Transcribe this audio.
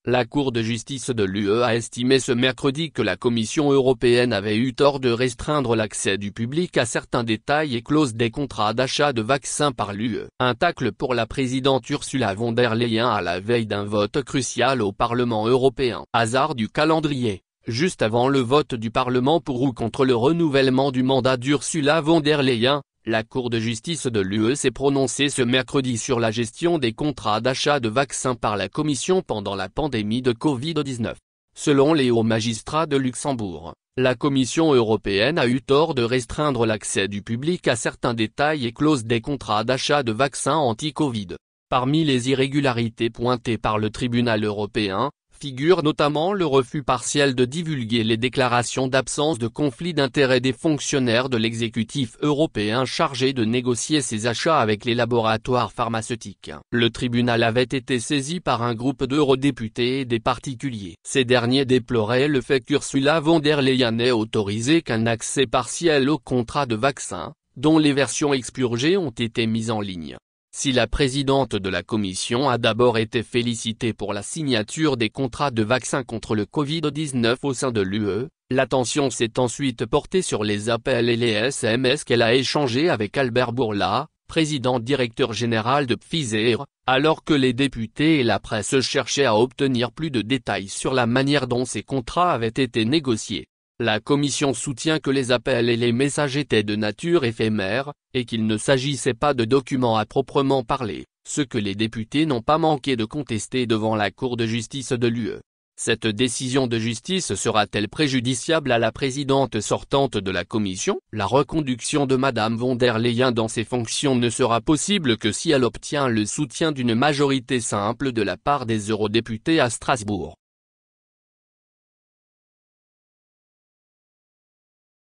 La Cour de justice de l'UE a estimé ce mercredi que la Commission européenne avait eu tort de restreindre l'accès du public à certains détails et clauses des contrats d'achat de vaccins par l'UE. Un tacle pour la présidente Ursula von der Leyen à la veille d'un vote crucial au Parlement européen. Hasard du calendrier. Juste avant le vote du Parlement pour ou contre le renouvellement du mandat d'Ursula von der Leyen, la Cour de justice de l'UE s'est prononcée ce mercredi sur la gestion des contrats d'achat de vaccins par la Commission pendant la pandémie de Covid-19. Selon les hauts magistrats de Luxembourg, la Commission européenne a eu tort de restreindre l'accès du public à certains détails et clauses des contrats d'achat de vaccins anti-Covid. Parmi les irrégularités pointées par le tribunal européen, figure notamment le refus partiel de divulguer les déclarations d'absence de conflit d'intérêts des fonctionnaires de l'exécutif européen chargés de négocier ces achats avec les laboratoires pharmaceutiques. Le tribunal avait été saisi par un groupe d'eurodéputés et des particuliers. Ces derniers déploraient le fait qu'Ursula von der Leyen n'ait autorisé qu'un accès partiel aux contrats de vaccins, dont les versions expurgées ont été mises en ligne. Si la présidente de la Commission a d'abord été félicitée pour la signature des contrats de vaccins contre le Covid-19 au sein de l'UE, l'attention s'est ensuite portée sur les appels et les SMS qu'elle a échangés avec Albert Bourla, président directeur général de Pfizer, alors que les députés et la presse cherchaient à obtenir plus de détails sur la manière dont ces contrats avaient été négociés. La Commission soutient que les appels et les messages étaient de nature éphémère, et qu'il ne s'agissait pas de documents à proprement parler, ce que les députés n'ont pas manqué de contester devant la Cour de justice de l'UE. Cette décision de justice sera-t-elle préjudiciable à la présidente sortante de la Commission? La reconduction de Madame von der Leyen dans ses fonctions ne sera possible que si elle obtient le soutien d'une majorité simple de la part des eurodéputés à Strasbourg.